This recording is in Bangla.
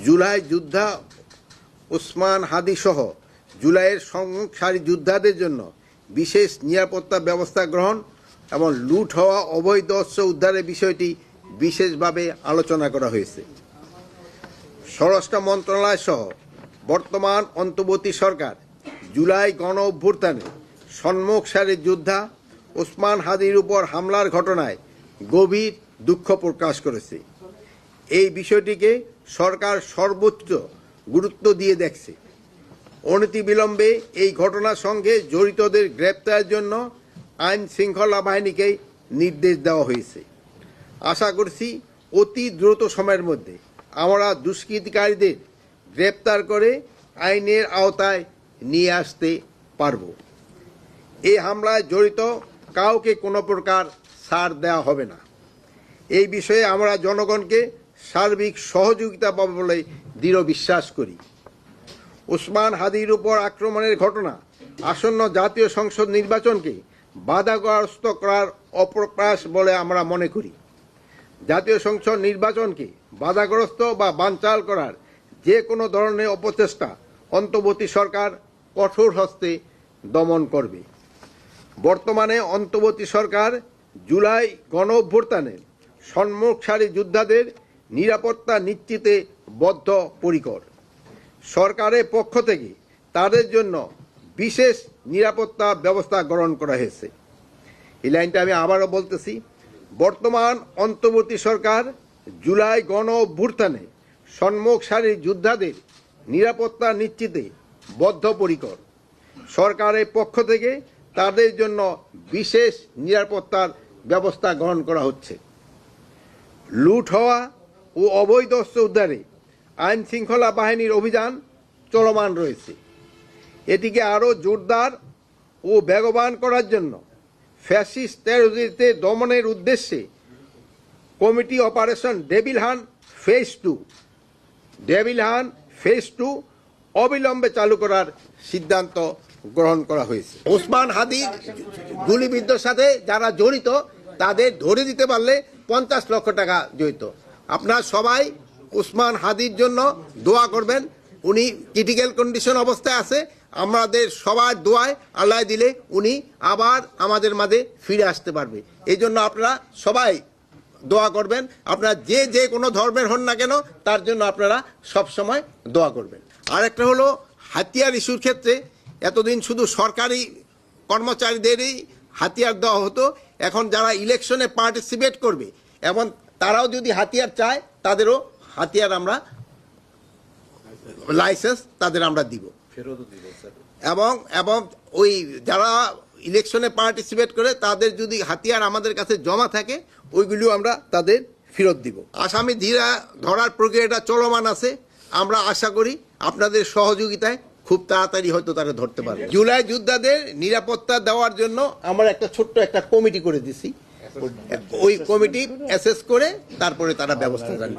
জুলাই যোদ্ধা ওসমান হাদি সহ জুলাইয়ের সম্মুখ সারি যোদ্ধাদের জন্য বিশেষ নিরাপত্তা ব্যবস্থা গ্রহণ এবং লুট হওয়া অবৈধ অস্ত্র উদ্ধারের বিষয়টি বিশেষভাবে আলোচনা করা হয়েছে। স্বরাষ্ট্র মন্ত্রণালয় সহ বর্তমান অন্তর্বর্তী সরকার জুলাই গণ অভ্যুত্থানে সম্মুখ সারির যোদ্ধা ওসমান হাদির উপর হামলার ঘটনায় গভীর দুঃখ প্রকাশ করেছে। এই বিষয়টিকে সরকার সর্বোচ্চ গুরুত্ব দিয়ে দেখছে। অনতিবিলম্বে এই ঘটনার সঙ্গে জড়িতদের গ্রেপ্তারের জন্য আইন শৃঙ্খলা বাহিনীকে নির্দেশ দেওয়া হয়েছে। আশা করছি অতি দ্রুত সময়ের মধ্যে আমরা দুষ্কৃতিকারীদের গ্রেপ্তার করে আইনের আওতায় নিয়ে আসতে পারব। এই হামলায় জড়িত কাউকে কোনো প্রকার ছাড় দেওয়া হবে না। এই বিষয়ে আমরা জনগণকে সার্বিক সহযোগিতা পাবো বলে দৃঢ় বিশ্বাস করি। ওসমান হাদির উপর আক্রমণের ঘটনা আসন্ন জাতীয় সংসদ নির্বাচনকে বাধাগ্রস্ত করার অপপ্রয়াস বলে আমরা মনে করি। জাতীয় সংসদ নির্বাচনকে বাধাগ্রস্ত বা বানচাল করার যে কোনো ধরনের অপচেষ্টা অন্তর্বর্তী সরকার কঠোর হস্তে দমন করবে। বর্তমানে অন্তর্বর্তী সরকার জুলাই গণ অভ্যুত্থানে সম্মুখ সারি যোদ্ধাদের নিরাপত্তা নিশ্চিতে বদ্ধপরিকর। সরকারের পক্ষ থেকে তাদের জন্য বিশেষ নিরাপত্তা ব্যবস্থা গ্রহণ করা হয়েছে। এই লাইনটা আমি আবারও বলতেছি, বর্তমান অন্তর্বর্তী সরকার জুলাই গণ অভ্যুত্থানে সম্মুখ সারির যোদ্ধাদের নিরাপত্তা নিশ্চিতে বদ্ধপরিকর। সরকারের পক্ষ থেকে তাদের জন্য বিশেষ নিরাপত্তার ব্যবস্থা গ্রহণ করা হচ্ছে। লুট হওয়া ও অবৈধ অস্ত্র উদ্ধারে আইন শৃঙ্খলা বাহিনীর অভিযান চলমান রয়েছে। এটিকে আরও জোরদার ও বেগবান করার জন্য ফ্যাসিস্ট টেরোরিস্টে দমনের উদ্দেশ্যে committee operation devil hunt phase 2 অবিলম্বে চালু করার সিদ্ধান্ত গ্রহণ করা হয়েছে। ওসমান হাদির গুলিবিদ্ধর সাথে যারা জড়িত তাদের ধরে দিতে পারলে 50 লক্ষ টাকা জড়িত। আপনারা সবাই ওসমান হাদির জন্য দোয়া করবেন। উনি ক্রিটিক্যাল কন্ডিশন অবস্থায় আছে। আমাদের সবার দোয়ায় আল্লাহ দিলে উনি আবার আমাদের মাঝে ফিরে আসতে পারবে। এই জন্য আপনারা সবাই দোয়া করবেন। আপনারা যে কোনো ধর্মের হন না কেন তার জন্য আপনারা সব সময় দোয়া করবেন। আর একটা হলো হাতিয়ার ইস্যুর ক্ষেত্রে এতদিন শুধু সরকারি কর্মচারীদেরই হাতিয়ার দেওয়া হতো। এখন যারা ইলেকশনে পার্টিসিপেট করবে এবং তারাও যদি হাতিয়ার চায় তাদেরও হাতিয়ার আমরা লাইসেন্স তাদের আমরা দিব এবং ওই যারা ইলেকশনে পার্টিসিপেট করে তাদের যদি হাতিয়ার আমাদের কাছে জমা থাকে ওইগুলিও আমরা তাদের ফেরত দিব। আসামি ধরার প্রক্রিয়াটা চলমান আছে। আমরা আশা করি আপনাদের সহযোগিতায় খুব তাড়াতাড়ি হয়তো তারা ধরতে পারবে। জুলাই যোদ্ধাদের নিরাপত্তা দেওয়ার জন্য আমরা ছোট্ট একটা কমিটি করে দিছি। ওই কমিটি অ্যাসেস করে তারপরে তারা ব্যবস্থা নেবে।